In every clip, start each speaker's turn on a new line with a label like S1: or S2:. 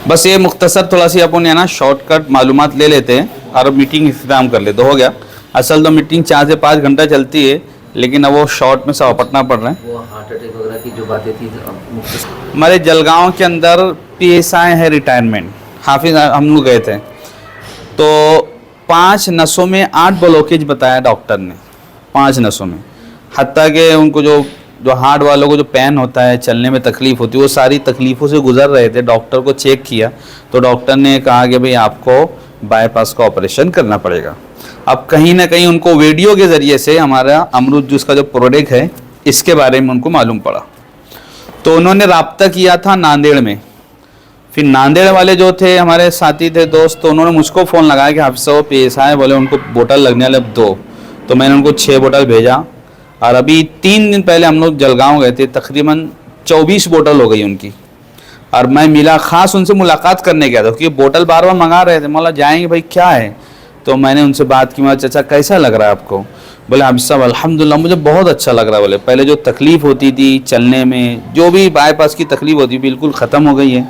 S1: बस ये मुख्तसर थोड़ा सी अपन है ना शॉर्टकट मालूमात ले लेते हैं और अब मीटिंग इख्तिताम कर लेते, हो गया। असल तो मीटिंग 4 से 5 घंटा चलती है, लेकिन अब वो शॉर्ट में सब अपटना पड़ रहा है।
S2: वो हार्ट अटैक वगैरह की जो बातें थी
S1: हमारे जलगांव के अंदर PSI है रिटायरमेंट, हाफिज हम लोग गए थे, तो 5 नसों में 8 ब्लॉकेज बताया डॉक्टर ने, 5 नसों में। हत्ता के उनको जो हार्ट वालों को जो पेन होता है, चलने में तकलीफ़ होती है, वो सारी तकलीफ़ों से गुजर रहे थे। डॉक्टर को चेक किया तो डॉक्टर ने कहा कि भाई आपको बाईपास का ऑपरेशन करना पड़ेगा। अब कहीं ना कहीं उनको वीडियो के ज़रिए से हमारा अमरूद जूस का जो प्रोडक्ट है इसके बारे में उनको मालूम पड़ा, तो उन्होंने रब्ता किया था नांदेड़ में। फिर नांदेड़ वाले जो थे हमारे साथी थे दोस्त, तो उन्होंने मुझको फ़ोन लगाया कि हाफिज़ साहब PSI बोले उनको बोतल लगने वाले 2, तो मैंने उनको 6 बोतल भेजा। और अभी 3 दिन पहले हम लोग जलगांव गए थे, तकरीबन 24 बोतल हो गई उनकी। और मैं मिला, ख़ास उनसे मुलाकात करने गया था क्योंकि बोतल बार बार मंगा रहे थे। मौला जाएंगे भाई क्या है, तो मैंने उनसे बात की, मेरा चाचा कैसा लग रहा है आपको? बोले हाफिज़ साहब अल्हम्दुलिल्लाह मुझे बहुत अच्छा लग रहा है। बोले पहले जो तकलीफ़ होती थी चलने में, जो भी बाईपास की तकलीफ़ होती बिल्कुल ख़त्म हो गई है,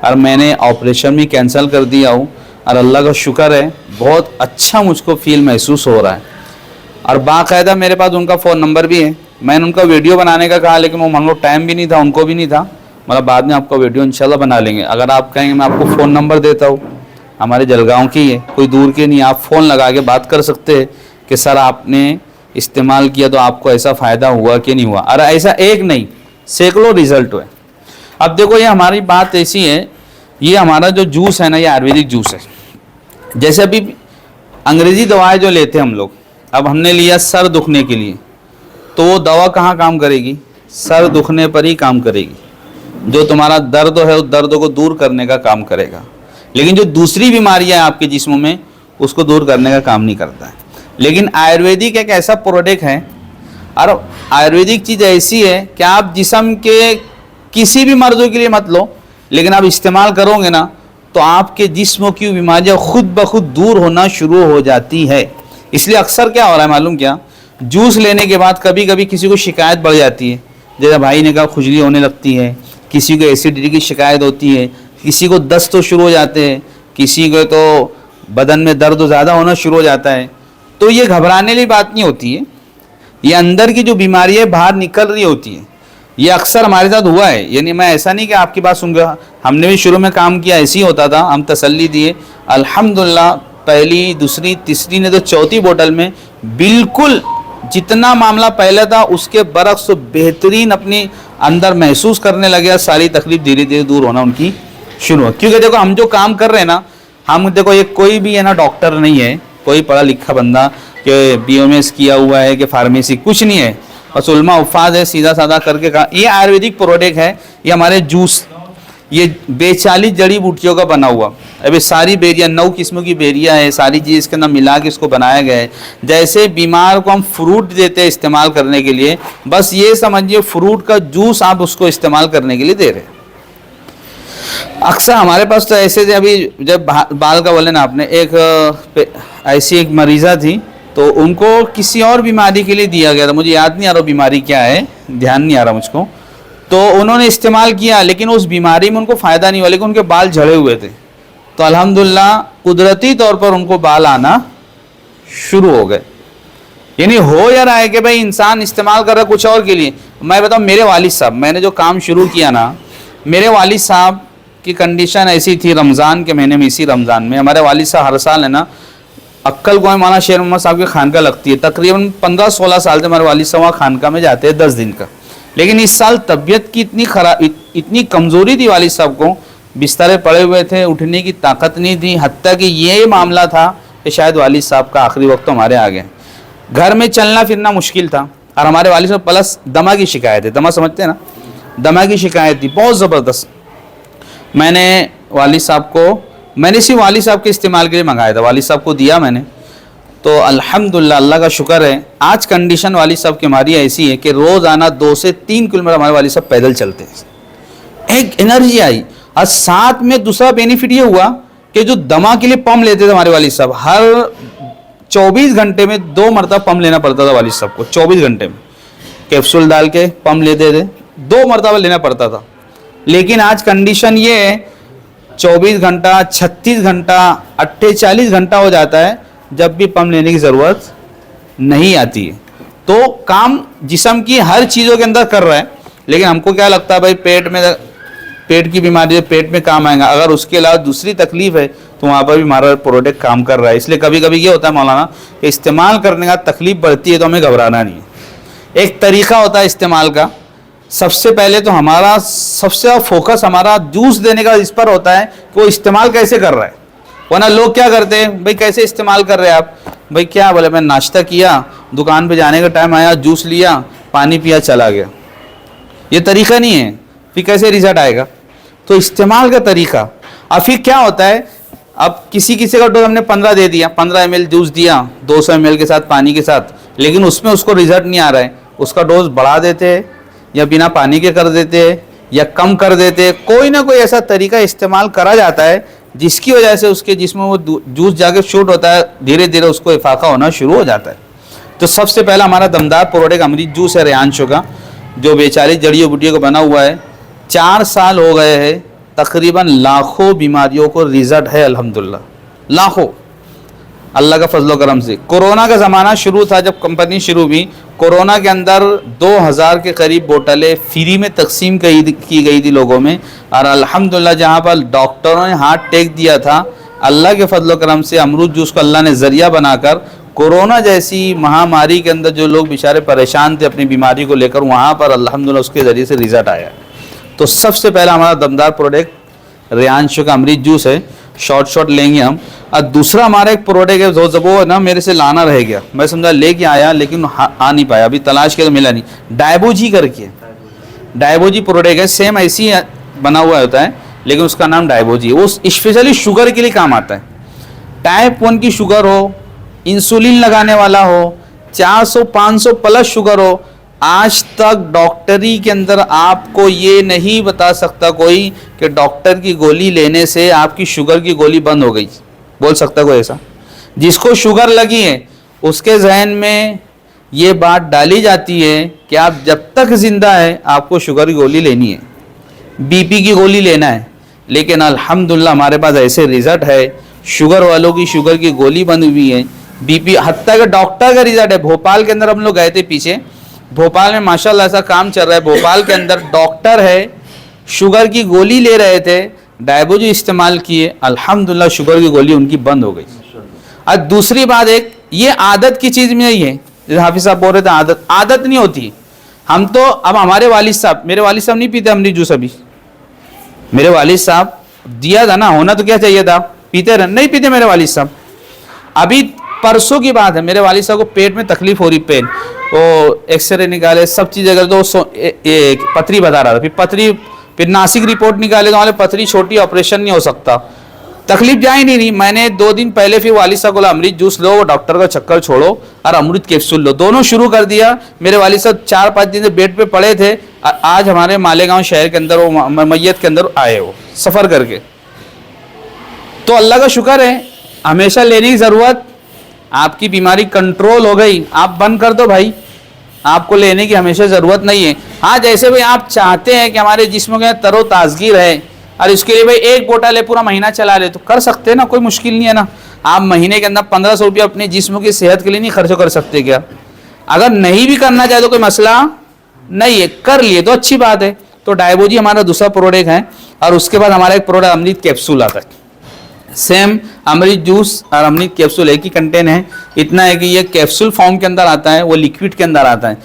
S1: और मैंने ऑपरेशन भी कैंसिल कर दिया हूँ, और अल्लाह का शुक्र है बहुत अच्छा मुझको फील महसूस हो रहा है। और बाकायदा मेरे पास उनका फ़ोन नंबर भी है। मैंने उनका वीडियो बनाने का कहा, लेकिन वो मान लो टाइम भी नहीं था, उनको भी नहीं था। मतलब बाद में आपका वीडियो इंशाल्लाह बना लेंगे। अगर आप कहेंगे मैं आपको फ़ोन नंबर देता हूँ, हमारे जलगांव की है, कोई दूर के नहीं, आप फ़ोन लगा के बात कर सकते हैं कि सर आपने इस्तेमाल किया तो आपको ऐसा फ़ायदा हुआ कि नहीं हुआ। और ऐसा एक नहीं, सैकड़ों रिज़ल्ट हुए। अब देखो ये हमारी बात ऐसी है, ये हमारा जो जूस है ना, ये आयुर्वेदिक जूस है। जैसे अभी अंग्रेज़ी दवाएं जो लेते हैं हम लोग, अब हमने लिया सर दुखने के लिए, तो वो दवा कहाँ काम करेगी? सर दुखने पर ही काम करेगी। जो तुम्हारा दर्द है उस दर्द को दूर करने का काम करेगा, लेकिन जो दूसरी बीमारियां आपके जिस्म में उसको दूर करने का काम नहीं करता है। लेकिन आयुर्वेदिक एक ऐसा प्रोडक्ट है, और आयुर्वेदिक चीज़ ऐसी है कि आप जिस्म के किसी भी मर्ज़ों के लिए मत लो, लेकिन आप इस्तेमाल करोगे ना तो आपके जिस्म की बीमारियाँ खुद ब खुद दूर होना शुरू हो जाती है। इसलिए अक्सर क्या हो रहा है मालूम क्या, जूस लेने के बाद कभी कभी किसी को शिकायत बढ़ जाती है। जैसे भाई ने कहा खुजली होने लगती है, किसी को एसिडिटी की शिकायत होती है, किसी को दस्त तो शुरू हो जाते हैं, किसी को तो बदन में दर्द ज़्यादा होना शुरू हो जाता है। तो ये घबराने वाली बात नहीं होती है, ये अंदर की जो बीमारी है बाहर निकल रही होती है। ये अक्सर हमारे साथ हुआ है, यानी मैं ऐसा नहीं कि आपकी बात सुन गया, हमने भी शुरू में काम किया ऐसे ही होता था, हम तसल्ली दिए, अल्हम्दुलिल्लाह पहली दूसरी तीसरी ने तो चौथी बोतल में बिल्कुल जितना मामला पहले था उसके बरक्स तो बेहतरीन अपनी अंदर महसूस करने लगे। सारी तकलीफ धीरे धीरे दूर होना उनकी शुरू हो। क्योंकि देखो हम जो काम कर रहे हैं ना, हम देखो ये कोई भी है ना डॉक्टर नहीं है, कोई पढ़ा लिखा बंदा कि BMS किया हुआ है कि फार्मेसी, कुछ नहीं है, बस उल्मा उफ़ाज है, सीधा साधा करके कहा। ये आयुर्वेदिक प्रोडक्ट है, ये हमारे जूस, ये 42 जड़ी बूटियों का बना हुआ। अभी सारी बेरियाँ 9 किस्मों की बेरियाँ है, सारी चीज़ इसके अंदर मिला के इसको बनाया गया है। जैसे बीमार को हम फ्रूट देते हैं इस्तेमाल करने के लिए, बस ये समझिए फ्रूट का जूस आप उसको इस्तेमाल करने के लिए दे रहे हैं। अक्सर हमारे पास तो ऐसे थे, अभी जब बाल का बोले ना आपने, एक ऐसी एक मरीज़ा थी, तो उनको किसी और बीमारी के लिए दिया गया था, मुझे याद नहीं आ रहा बीमारी क्या है, ध्यान नहीं आ रहा मुझको। तो उन्होंने इस्तेमाल किया, लेकिन उस बीमारी में उनको फ़ायदा नहीं हुआ, लेकिन उनके बाल झड़े हुए थे। तो अल्हम्दुलिल्लाह कुदरती तौर पर उनको बाल आना शुरू हो गए। यानी हो या रहा है कि भाई इंसान इस्तेमाल कर रहा है कुछ और के लिए। मैं बताऊँ, मेरे वालिद साहब, मैंने जो काम शुरू किया ना, मेरे वालिद साहब की कंडीशन ऐसी थी, रमज़ान के महीने में, इसी रमज़ान में हमारे वालिद साहब हर साल है ना अक्कल गोय माना शेर मोहम्मद साहब की खानका लगती है, तकरीबन 15-16 साल से हमारे वालिद साहब वहाँ खानका में जाते हैं 10 दिन का। लेकिन इस साल तबीयत की इतनी कमज़ोरी थी, वालिद साहब को बिस्तरे पड़े हुए थे, उठने की ताकत नहीं थी। हत्ता कि ये मामला था कि शायद वालिद साहब का आखिरी वक्त हमारे आ गए। घर में चलना फिरना मुश्किल था, और हमारे वालिद साहब प्लस दमा की शिकायत है, दमा समझते हैं ना, दमा की शिकायत थी बहुत ज़बरदस्त। मैंने वालिद साहब को, मैंने सिर्फ वालिद साहब के इस्तेमाल के लिए मंगाया था, वालिद साहब को दिया मैंने। तो अल्हम्दुलिल्लाह अल्लाह का शुक्र है, आज कंडीशन वालिद साहब की हमारी ऐसी है कि रोज़ाना 2 से 3 किलोमीटर हमारे वालिद साहब पैदल चलते हैं। एक एनर्जी आई, और साथ में दूसरा बेनिफिट ये हुआ कि जो दमा के लिए पम्प लेते थे हमारे वालिद साहब, हर 24 घंटे में 2 मरतबा पम्प लेना पड़ता था वालिद साहब को। 24 घंटे में कैप्सूल डाल के पम्प लेते थे, 2 मरतबा लेना पड़ता था। लेकिन आज कंडीशन ये है 24 घंटा, 36 घंटा, 48 घंटा हो जाता है जब भी पंप लेने की ज़रूरत नहीं आती है। तो काम जिस्म की हर चीज़ों के अंदर कर रहा है, लेकिन हमको क्या लगता है भाई पेट की बीमारी है, पेट में काम आएगा। अगर उसके अलावा दूसरी तकलीफ है तो वहाँ पर भी हमारा प्रोडक्ट काम कर रहा है। इसलिए कभी कभी ये होता है मौलाना कि इस्तेमाल करने का तकलीफ बढ़ती है तो हमें घबराना नहीं है। एक तरीका होता है इस्तेमाल का। सबसे पहले तो हमारा सबसे ज़्यादा फोकस हमारा जूस देने का इस पर होता है कि वो इस्तेमाल कैसे कर रहा है। वरना लोग क्या करते हैं, भाई कैसे इस्तेमाल कर रहे हैं आप, भाई क्या बोले, मैं नाश्ता किया, दुकान पे जाने का टाइम आया, जूस लिया, पानी पिया, चला गया। ये तरीका नहीं है, फिर कैसे रिजल्ट आएगा। तो इस्तेमाल का तरीका। अब फिर क्या होता है, अब किसी का डोज हमने 15 दे दिया, 15 ml जूस दिया 200 ml के साथ, पानी के साथ, लेकिन उसमें उसको रिजल्ट नहीं आ रहा है। उसका डोज बढ़ा देते हैं या बिना पानी के कर देते हैं या कम कर देते हैं। कोई ना कोई ऐसा तरीका इस्तेमाल करा जाता है जिसकी वजह से उसके जिस्म में वो जूस जाके शूट होता है, धीरे धीरे उसको इफाका होना शुरू हो जाता है। तो सबसे पहला हमारा दमदार प्रोडक्ट अमृत जूस है रेहानशो का, जो 42 जड़ियों बूटियों का बना हुआ है। 4 साल हो गए हैं, तकरीबन लाखों बीमारियों को रिजल्ट है अल्हम्दुलिल्लाह, लाखों, अल्लाह का फजलो करम से। कोरोना का ज़माना शुरू था, जब कंपनी शुरू हुई, कोरोना के अंदर 2000 के करीब बोतलें फ्री में तकसीम की गई थी लोगों में। और अल्हम्दुलिल्लाह जहाँ पर डॉक्टरों ने हाथ टेक दिया था, अल्लाह के फजलो करम से अमरूद जूस को अल्लाह ने ज़रिया बनाकर कोरोना जैसी महामारी के अंदर जो लोग बेचारे परेशान थे अपनी बीमारी को लेकर, वहाँ पर अल्हम्दुलिल्लाह उसके ज़रिए से रिज़ल्ट आया। तो सबसे पहला हमारा दमदार प्रोडक्ट रेहानशो का अमृत जूस है, शॉर्ट लेंगे हम। और दूसरा हमारा एक प्रोडक्ट है जो वो ना मेरे से लाना रह गया, मैं समझा लेके आया लेकिन आ नहीं पाया, अभी तलाश किया तो मिला नहीं। डायबोजी करके, डायबोजी प्रोडक्ट है, सेम ऐसी बना हुआ होता है लेकिन उसका नाम डायबोजी है। वो स्पेशली शुगर के लिए काम आता है। टाइप 1 की शुगर हो, इंसुलिन लगाने वाला हो, 400-500 प्लस शुगर हो, आज तक डॉक्टरी के अंदर आपको ये नहीं बता सकता कोई कि डॉक्टर की गोली लेने से आपकी शुगर की गोली बंद हो गई। बोल सकता कोई ऐसा? जिसको शुगर लगी है उसके जहन में ये बात डाली जाती है कि आप जब तक जिंदा है आपको शुगर की गोली लेनी है, बीपी की गोली लेना है। लेकिन अल्हम्दुलिल्लाह हमारे पास ऐसे रिजल्ट है, शुगर वालों की शुगर की गोली बंद हुई है, बीपी, हत्ता का डॉक्टर का रिजल्ट है। भोपाल के अंदर हम लोग गए थे पीछे, भोपाल में माशाल्लाह ऐसा काम चल रहा है, भोपाल के अंदर डॉक्टर है, शुगर की गोली ले रहे थे, डायबोजी इस्तेमाल किए, अल्हम्दुलिल्लाह शुगर की गोली उनकी बंद हो गई। और दूसरी बात, एक ये आदत की चीज़ में ही है, जैसे हाफिज साहब बोल रहे थे आदत नहीं होती। हम तो अब हमारे वालिद साहब, मेरे वालिद साहब नहीं पीते अमृत जूस, अभी मेरे वालिद साहब दिया था ना, होना तो क्या चाहिए था, पीते रहे, नहीं पीते मेरे वालिद साहब। अभी परसों की बात है, मेरे वालिद साहब को पेट में तकलीफ हो रही, पेन, वो एक्सरे निकाले, सब चीज़, अगर तो पथरी बता रहा था, फिर नासिक रिपोर्ट निकाले तो हमारे पथरी छोटी, ऑपरेशन नहीं हो सकता, तकलीफ जा ही नहीं रही। मैंने 2 दिन पहले फिर वालिद साहब बोला अमृत जूस लो, वो डॉक्टर का चक्कर छोड़ो और अमृत कैप्सूल लो, दोनों शुरू कर दिया। मेरे वालिद साहब 4-5 दिन से बेड पे पड़े थे, आज हमारे मालेगांव शहर के अंदर वो मैयत के अंदर आए, वो सफ़र करके। तो अल्लाह का शुक्र है, हमेशा लेने की ज़रूरत, आपकी बीमारी कंट्रोल हो गई, आप बंद कर दो भाई, आपको लेने की हमेशा ज़रूरत नहीं है। हाँ, जैसे भाई आप चाहते हैं कि हमारे जिस्म के तरो ताजगी रहे और इसके लिए भाई एक बोतल ले पूरा महीना चला ले, तो कर सकते हैं ना, कोई मुश्किल नहीं है ना। आप महीने के अंदर 1500 रुपया अपने जिस्म की सेहत के लिए नहीं खर्च कर सकते क्या? अगर नहीं भी करना चाहे तो कोई मसला नहीं है, कर लिए तो अच्छी बात है। तो डायबोजी हमारा दूसरा प्रोडक्ट है। और उसके बाद हमारा एक प्रोडक्ट अमृत कैप्सूल आता है, सेम अमृत जूस और अमृत कैप्सूल एक ही कंटेन है, इतना है कि ये कैप्सूल फॉर्म के अंदर आता है, वो लिक्विड के अंदर आता है।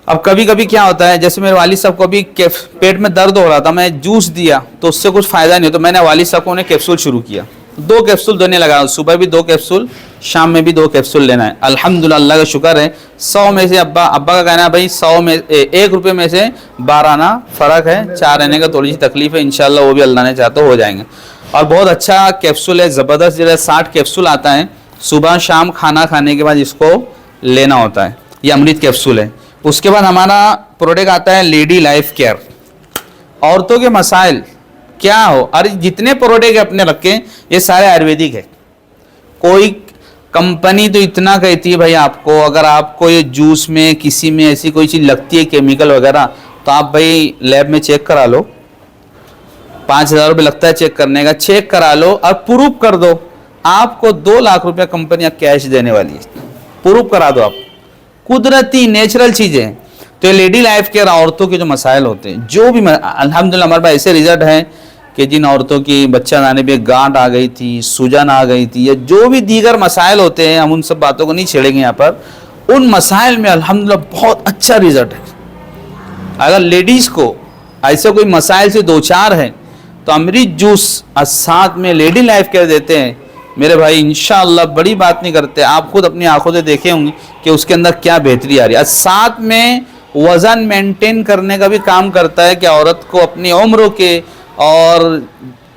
S1: अब कभी कभी क्या होता है, जैसे मेरे वालिद साहब को अभी पेट में दर्द हो रहा था, मैं जूस दिया तो उससे कुछ फ़ायदा नहीं हो, तो मैंने वालिद साहब को उन्हें कैप्सूल शुरू किया, 2 कैप्सूल देने लगा, सुबह भी 2 कैप्सूल, शाम में भी 2 कैप्सूल लेना है। अल्हम्दुलिल्लाह अल्लाह का शुक्र है, 100 में से अब्बा का कहना है भाई 100 में 1 रुपये में से 12 आना फ़र्क है, 4 रहने का थोड़ी सी तकलीफ है, इंशाल्लाह वो भी अल्लाह ने चाहा तो हो जाएंगे। और बहुत अच्छा कैप्सूल है, ज़बरदस्त, जो 60 कैप्सूल आता है, सुबह शाम खाना खाने के बाद इसको लेना होता है, ये अमृत कैप्सूल है। उसके बाद हमारा प्रोडक्ट आता है लेडी लाइफ केयर, औरतों के मसाइल क्या हो, अरे जितने प्रोडक्ट अपने रखे ये सारे आयुर्वेदिक है। कोई कंपनी तो इतना कहती है भाई आपको, अगर आपको ये जूस में किसी में ऐसी कोई चीज़ लगती है केमिकल वगैरह, तो आप भाई लैब में चेक करा लो, 5,000 रुपये लगता है चेक करने का, चेक करा लो और प्रूफ कर दो, आपको 2 लाख रुपया कंपनियां कैश देने वाली है। प्रूफ करा दो आप, कुदरती नेचुरल चीजें। तो ये लेडी लाइफ केयर औरतों के जो मसाइल होते हैं, जो भी अल्हम्दुलिल्लाह हमारे पास ऐसे रिजल्ट हैं कि जिन औरतों की बच्चा लाने पे गांठ आ गई थी, सूजन आ गई थी, या जो भी दीगर मसाइल होते हैं, हम उन सब बातों को नहीं छेड़ेंगे यहाँ पर। उन मसाइल में अल्हम्दुलिल्लाह बहुत अच्छा रिजल्ट है। अगर लेडीज को ऐसे कोई मसाइल से 2-4 है तो अमृत जूस और साथ में लेडी लाइफ केयर देते हैं मेरे भाई, इंशाअल्लाह बड़ी बात नहीं करते, आप खुद अपनी आंखों से देखे होंगे कि उसके अंदर क्या बेहतरी आ रही है। साथ में वज़न मेंटेन करने का भी काम करता है कि औरत को अपनी उम्र के और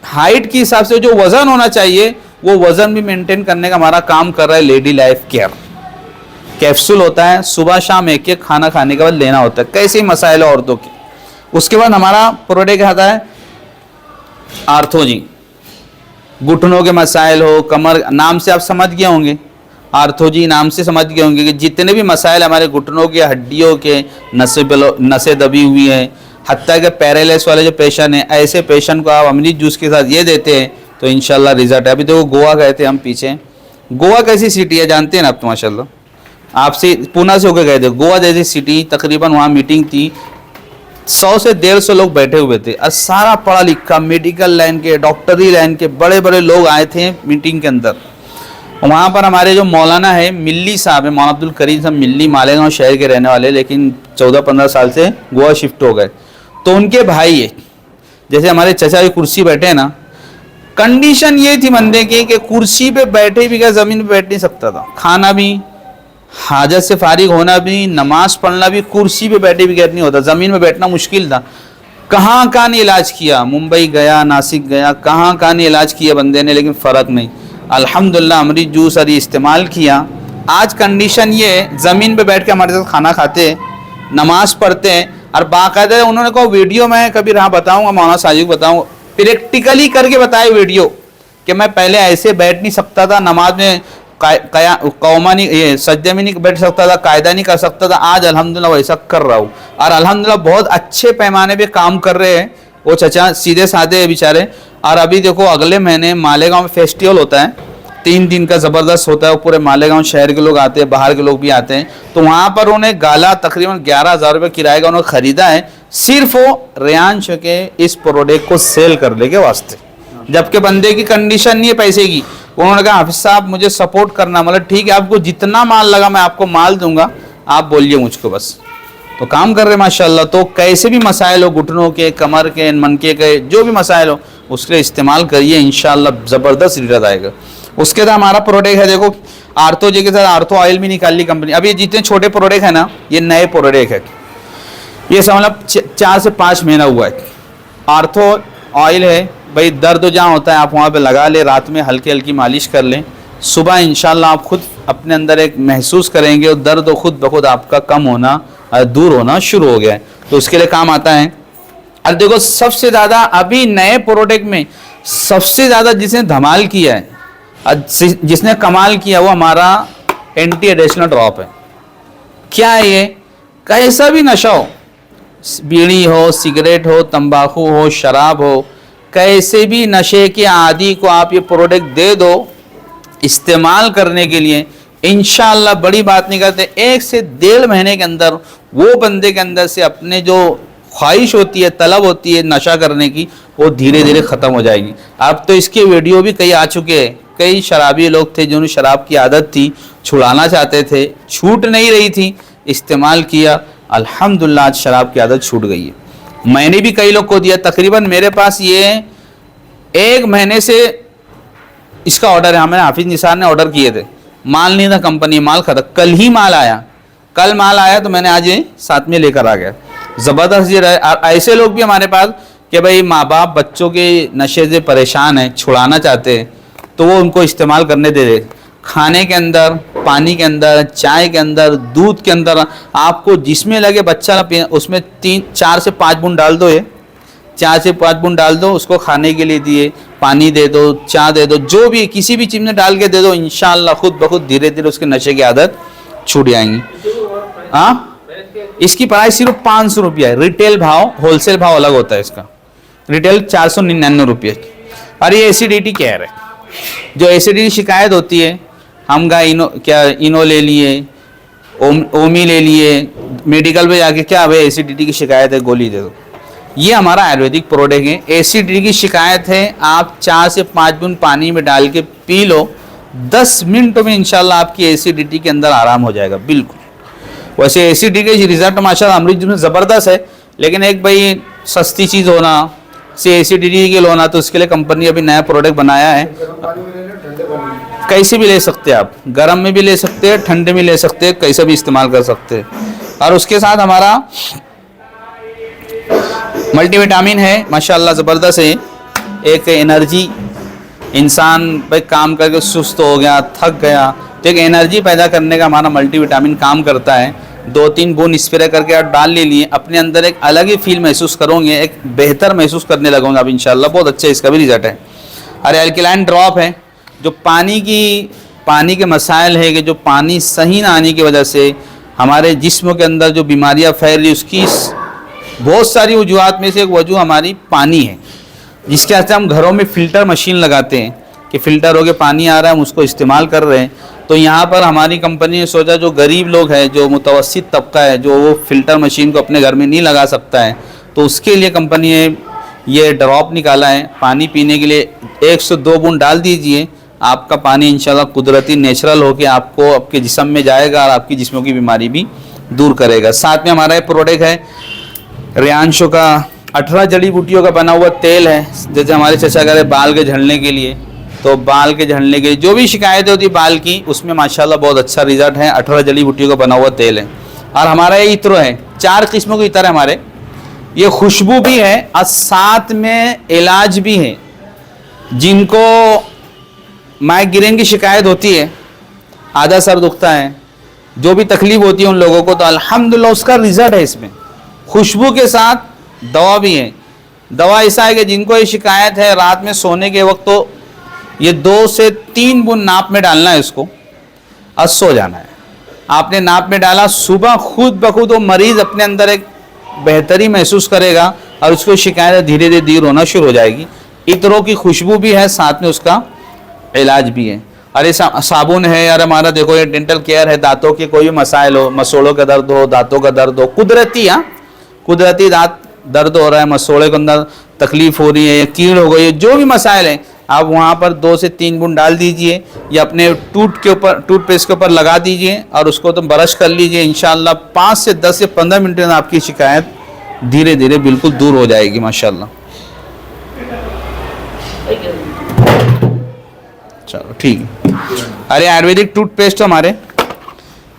S1: हाइट के हिसाब से जो वज़न होना चाहिए वो वज़न भी मेंटेन करने का हमारा काम कर रहा है लेडी लाइफ केयर। कैप्सूल होता है, सुबह शाम एक खाना खाने के बाद लेना होता है। कैसे मसाइल है औरतों के। उसके बाद हमारा प्रोडक्ट आता है आर्थो जी, घुटनों के मसाइल हो, कमर, नाम से आप समझ गए होंगे, आर्थो जी नाम से समझ गए होंगे कि जितने भी मसाइल हमारे घुटनों के, हड्डियों के, नसें दबी हुई हैं, हत्ता के पैरालिसिस वाले जो पेशेंट हैं, ऐसे पेशेंट को आप अमृत जूस के साथ ये देते हैं तो इंशाल्लाह रिजल्ट है। अभी देखो गोवा गए थे हम पीछे, गोवा कैसी सिटी है जानते हैं ना आप तो माशाल्लाह, आपसे पूना से होकर गए थे, गोवा जैसी सिटी, तकरीबन वहाँ मीटिंग थी, 100 से 150 लोग बैठे हुए थे और सारा पढ़ा लिखा मेडिकल लाइन के, डॉक्टरी लाइन के बड़े बड़े लोग आए थे मीटिंग के अंदर। वहाँ पर हमारे जो मौलाना है मिल्ली साहब है, मौलाना अब्दुल करीम साहब मिल्ली, मालेगांव शहर के रहने वाले, लेकिन 14-15 साल से गोवा शिफ्ट हो गए। तो उनके भाई है, जैसे हमारे चचा की कुर्सी बैठे हैं ना, कंडीशन ये थी बंदे की कि कुर्सी पे बैठे भी क्या, ज़मीन पे बैठ नहीं सकता था, खाना भी, हाजत से फारिग होना भी, नमाज पढ़ना भी कुर्सी पे बैठे बगैर नहीं होता, ज़मीन में बैठना मुश्किल था। कहाँ कहाँ ने इलाज किया, मुंबई गया, नासिक गया, कहाँ कहाँ ने इलाज किया बंदे ने, लेकिन फ़र्क नहीं। अल्हम्दुलिल्लाह अमृत जूस और ये इस्तेमाल किया, आज कंडीशन ये ज़मीन पे बैठ के हमारे साथ खाना खाते, नमाज पढ़ते हैं। और बाकायदा उन्होंने कहा वीडियो मैं कभी रहा बताऊँगा, मौलाना साजिद को बताऊँगा, प्रैक्टिकली करके बताए वीडियो कि मैं पहले ऐसे बैठ नहीं सकता था, नमाज में कौमा नहीं, ये सज्जे में नहीं बैठ सकता था, कायदा नहीं कर सकता था, आज अल्हम्दुलिल्लाह वैसा कर रहा हूँ और अल्हम्दुलिल्लाह बहुत अच्छे पैमाने पे काम कर रहे हैं वो चचा, सीधे साधे हैं बेचारे। और अभी देखो अगले महीने मालेगांव में फेस्टिवल होता है, 3 दिन का ज़बरदस्त होता है, पूरे मालेगांव शहर के लोग आते हैं, बाहर के लोग भी आते हैं। तो वहाँ पर उन्हें गाला तकरीबन 11,000 रुपये किराए का उन्होंने ख़रीदा है, सिर्फ वो रेयांश के इस प्रोडक्ट को सेल करने के वास्ते, जबकि बंदे की कंडीशन नहीं है पैसे की। उन्होंने कहा हाफिज साहब मुझे सपोर्ट करना, मतलब ठीक है आपको जितना माल लगा मैं आपको माल दूंगा, आप बोलिए मुझको बस। तो काम कर रहे माशाल्लाह। तो कैसे भी मसाइल हो, घुटनों के, कमर के, मनके के, जो भी मसाइल हो उसके लिए इस्तेमाल करिए, इंशाल्लाह ज़बरदस्त रिजल्ट आएगा। उसके बाद हमारा प्रोडक्ट है, देखो आर्थो जी के साथ आर्थो ऑयल भी निकाल ली कंपनी। अभी जितने छोटे प्रोडक्ट है ना, ये नए प्रोडक्ट है, ये मतलब 4 से 5 महीना हुआ है। आर्थो ऑयल है भाई, दर्द जहाँ होता है आप वहाँ पे लगा ले, रात में हल्की हल्की मालिश कर लें, सुबह इंशाल्लाह आप खुद अपने अंदर एक महसूस करेंगे और दर्द खुद ब खुद आपका कम होना, दूर होना शुरू हो गया है। तो उसके लिए काम आता है। और देखो सबसे ज़्यादा अभी नए प्रोडक्ट में सबसे ज़्यादा जिसने धमाल किया है, जिसने कमाल किया, वो हमारा एंटी एडिक्शन ड्रॉप है। क्या है ये, कैसा भी नशा हो, बीड़ी हो, सिगरेट हो, तंबाकू हो, शराब हो, कैसे भी नशे के आदि को आप ये प्रोडक्ट दे दो इस्तेमाल करने के लिए, इंशाअल्लाह बड़ी बात नहीं करते, 1 से 1.5 महीने के अंदर वो बंदे के अंदर से अपने जो ख्वाहिश होती है, तलब होती है नशा करने की, वो धीरे धीरे ख़त्म हो जाएगी। अब तो इसके वीडियो भी कई आ चुके हैं, कई शराबी लोग थे जिन्होंने शराब की आदत थी, छुड़ाना चाहते थे, छूट नहीं रही थी, इस्तेमाल किया, अल्हम्दुलिल्लाह आज शराब की आदत छूट गई है। मैंने भी कई लोग को दिया, तकरीबन मेरे पास ये 1 महीने से इसका ऑर्डर है। हमें हाफिज निसार ने ऑर्डर किए थे, माल नहीं था कंपनी, माल खत्म, कल ही माल आया, कल माल आया तो मैंने आज ये साथ में लेकर आ गया। ज़बरदस्त ये रहे। ऐसे लोग भी हमारे पास कि भाई माँ बाप बच्चों के नशे से परेशान हैं, छुड़ाना चाहते हैं, तो वो उनको इस्तेमाल करने दे दे। खाने के अंदर, पानी के अंदर, चाय के अंदर, दूध के अंदर, आपको जिसमें लगे बच्चा उसमें 4 से 5 बूंद डाल दो, ये 4 से 5 बूंद डाल दो, उसको खाने के लिए दिए, पानी दे दो, चाय दे दो, जो भी किसी भी चीज़ में डाल के दे दो, इंशाअल्लाह खुद ब खुद धीरे धीरे उसके नशे की आदत छूट जाएंगी। हाँ, इसकी प्राइस सिर्फ 500 रुपया है, रिटेल भाव, होलसेल भाव अलग होता है इसका। रिटेल 499 रुपये। और ये एसिडिटी केयर है, जो एसिडिटी शिकायत होती है, हम इनो ले लिए, ओमी ले लिए, मेडिकल पे जाके क्या भाई एसिडिटी की शिकायत है गोली दे दो, ये हमारा आयुर्वेदिक प्रोडक्ट है। एसिडिटी की शिकायत है, आप 4 से 5 बूंद पानी में डाल के पी लो, 10 मिनटों में इंशाल्लाह आपकी एसिडिटी के अंदर आराम हो जाएगा बिल्कुल। वैसे एसिडिटी के रिजल्ट माशाल्लाह अमृत में ज़बरदस्त है, लेकिन एक भाई सस्ती चीज़ होना से एसिडिटी के लोना, तो उसके लिए कंपनी अभी नया प्रोडक्ट बनाया है। कैसे भी ले सकते हैं आप, गर्म में भी ले सकते हैं, ठंडे में ले सकते हैं, कैसे भी इस्तेमाल कर सकते हैं। और उसके साथ हमारा मल्टीविटामिन है माशाल्लाह ज़बरदस्त है। एक एनर्जी, इंसान भाई काम करके सुस्त हो गया, थक गया, तो एक एनर्जी पैदा करने का हमारा मल्टीविटामिन काम करता है। 2-3 बूंद स्प्रे करके आप डाल ले लिए, अपने अंदर एक अलग ही फील महसूस करोगे, एक बेहतर महसूस करने लगोगे आप इंशाल्लाह। बहुत अच्छा इसका भी रिजल्ट है। और एल्कलाइन ड्रॉप है, जो पानी के मसाइल है कि जो पानी सही ना आने की वजह से हमारे जिस्म के अंदर जो बीमारियां फैल रही, उसकी बहुत सारी वजूहत में से एक वजह हमारी पानी है, जिसके वजह से हम घरों में फ़िल्टर मशीन लगाते हैं कि फ़िल्टर होके पानी आ रहा है, हम उसको इस्तेमाल कर रहे हैं। तो यहाँ पर हमारी कंपनी ने सोचा जो गरीब लोग हैं, जो मुतवस्सित तबका है, जो वो फ़िल्टर मशीन को अपने घर में नहीं लगा सकता है, तो उसके लिए कंपनी ने ये ड्रॉप निकाला है। पानी पीने के लिए 1 से 2 बूंद डाल दीजिए, आपका पानी इंशाल्लाह कुदरती नेचुरल होके आपको आपके जिस्म में जाएगा और आपकी जिस्मों की बीमारी भी दूर करेगा। साथ में हमारा एक प्रोडक्ट है रियांशो का 18 जड़ी बूटियों का बना हुआ तेल है। जैसे हमारे चचा कह रहे बाल के झड़ने के लिए, तो बाल के झड़ने के लिए जो भी शिकायतें होती है बाल की, उसमें माशाल्लाह बहुत अच्छा रिजल्ट है। 18 जड़ी बूटियों का बना हुआ तेल है। और हमारा ये इत्र है, 4 किस्मों के इत्र है हमारे। ये खुशबू भी है और साथ में इलाज भी है। जिनको माइग्रेन की शिकायत होती है, आधा सर दुखता है, जो भी तकलीफ होती है उन लोगों को, तो अल्हम्दुलिल्लाह उसका रिजल्ट है इसमें। खुशबू के साथ दवा भी है। दवा ऐसा है कि जिनको ये शिकायत है, रात में सोने के वक्त तो ये 2 से 3 बूंद नाप में डालना है इसको और सो जाना है। आपने नाप में डाला, सुबह खुद ब खुद वो मरीज़ अपने अंदर एक बेहतरी महसूस करेगा और उसको शिकायत धीरे धीरे दूर होना शुरू हो जाएगी। इत्रों की खुशबू भी है, साथ में उसका इलाज भी है। अरे साबुन है यार हमारा, देखो ये डेंटल केयर है। दांतों के कोई भी मसाइल हो, मसोड़ों का दर्द हो, दांतों का दर्द हो, कुदरती दांत दर्द हो रहा है, मसोड़े के अंदर तकलीफ हो रही है, कीड़ हो गई है, जो भी मसाइल है, आप वहाँ पर 2 से 3 बूंद डाल दीजिए या अपने टूथपेस्ट के ऊपर लगा दीजिए और उसको तो ब्रश कर लीजिए। इंशाल्लाह 5 से 10 से 15 मिनट में आपकी शिकायत धीरे धीरे बिल्कुल दूर हो जाएगी माशाल्लाह। चलो ठीक है। अरे आयुर्वेदिक टूथपेस्ट हमारे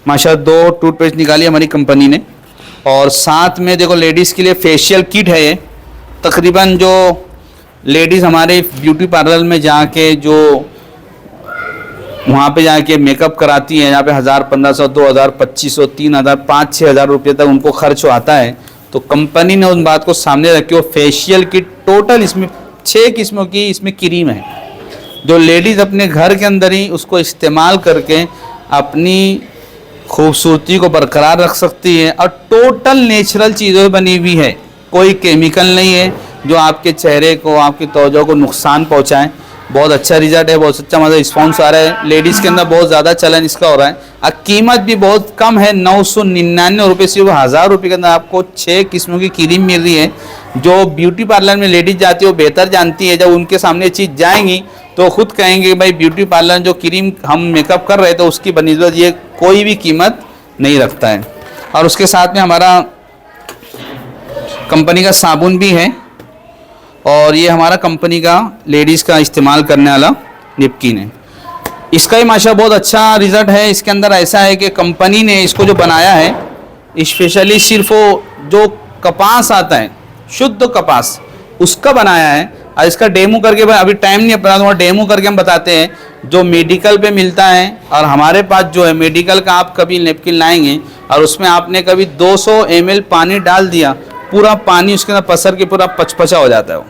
S1: माशाल्लाह 2 टूथपेस्ट निकाली हमारी कंपनी ने। और साथ में देखो लेडीज़ के लिए फेशियल किट है ये। तकरीबन जो लेडीज़ हमारे ब्यूटी पार्लर में जाके जो वहाँ पे जाके मेकअप कराती हैं, यहाँ पे 1000, 1500, 2000, 2500, 3000, 5-6 हज़ार रुपये तक उनको खर्च आता है, तो कंपनी ने उन बात को सामने रखी। वो फेशियल किट टोटल इसमें 6 किस्मों की इसमें क्रीम है, जो लेडीज़ अपने घर के अंदर ही उसको इस्तेमाल करके अपनी खूबसूरती को बरकरार रख सकती है। और टोटल नेचुरल चीज़ों बनी हुई है, कोई केमिकल नहीं है जो आपके चेहरे को, आपकी त्वचा को नुकसान पहुंचाए। बहुत अच्छा रिजल्ट है, बहुत अच्छा मतलब रिस्पॉन्स आ रहा है। लेडीज़ के अंदर बहुत ज़्यादा चलन इसका हो रहा है और कीमत भी बहुत कम है, 999 रुपये से 1000 रुपये के अंदर आपको 6 किस्मों की क्रीम मिल रही है। जो ब्यूटी पार्लर में लेडीज़ जाती है वो बेहतर जानती है, जब उनके सामने चीज़ जाएंगी तो खुद कहेंगे भाई ब्यूटी पार्लर जो क्रीम हम मेकअप कर रहे थे उसकी बनिस्बत ये कोई भी कीमत नहीं रखता है। और उसके साथ में हमारा कंपनी का साबुन भी है और ये हमारा कंपनी का लेडीज़ का इस्तेमाल करने वाला निपकिन है। इसका ही माशाल्लाह बहुत अच्छा रिज़ल्ट है। इसके अंदर ऐसा है कि कंपनी ने इसको जो बनाया है स्पेशली सिर्फ वो जो कपास आता है, शुद्ध कपास, उसका बनाया है। और इसका डेमो करके अभी टाइम नहीं अपना दूँगा, डेमो करके हम बताते हैं जो मेडिकल पे मिलता है। और हमारे पास जो है मेडिकल का, आप कभी नेपकिन लाएंगे और उसमें आपने कभी 200 ml पानी डाल दिया, पूरा पानी उसके अंदर पसर के पूरा पचपचा हो जाता है वो।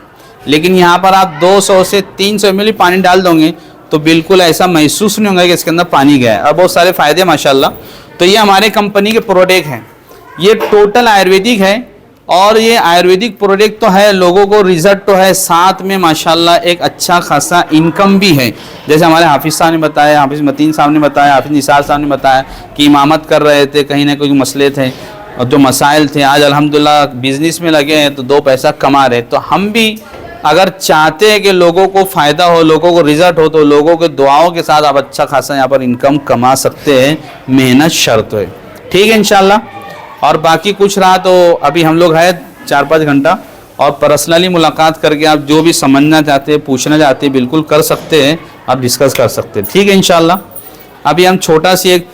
S1: लेकिन यहाँ पर आप 200 से 300 ml पानी डाल दोगे तो बिल्कुल ऐसा महसूस नहीं होगा कि इसके अंदर पानी गया है। और बहुत सारे फ़ायदे माशाल्लाह। तो ये हमारे कंपनी के प्रोडक्ट हैं, ये टोटल आयुर्वेदिक है। और ये आयुर्वेदिक प्रोडक्ट तो है, लोगों को रिजल्ट तो है, साथ में माशाल्लाह एक अच्छा खासा इनकम भी है। जैसे हमारे हाफिज़ साहब ने बताया, हाफिज़ मतीन साहब ने बताया, हाफिज़ निसार साहब ने बताया कि इमामत कर रहे थे, कहीं ना कोई मसले थे और जो मसाइल थे, आज अल्हम्दुलिल्लाह बिज़नेस में लगे हैं तो 2 पैसा कमा रहे। तो हम भी अगर चाहते हैं कि लोगों को फ़ायदा हो, लोगों को रिजल्ट हो, तो लोगों के दुआओं के साथ आप अच्छा खासा यहाँ पर इनकम कमा सकते हैं, मेहनत शर्त है। ठीक है इंशाल्लाह। और बाकी कुछ रहा तो अभी हम लोग है 4-5 घंटा, और पर्सनली मुलाकात करके आप जो भी समझना चाहते हैं, पूछना चाहते हैं, बिल्कुल कर सकते हैं, आप डिस्कस कर सकते हैं। ठीक है इंशाल्लाह। अभी हम छोटा सी एक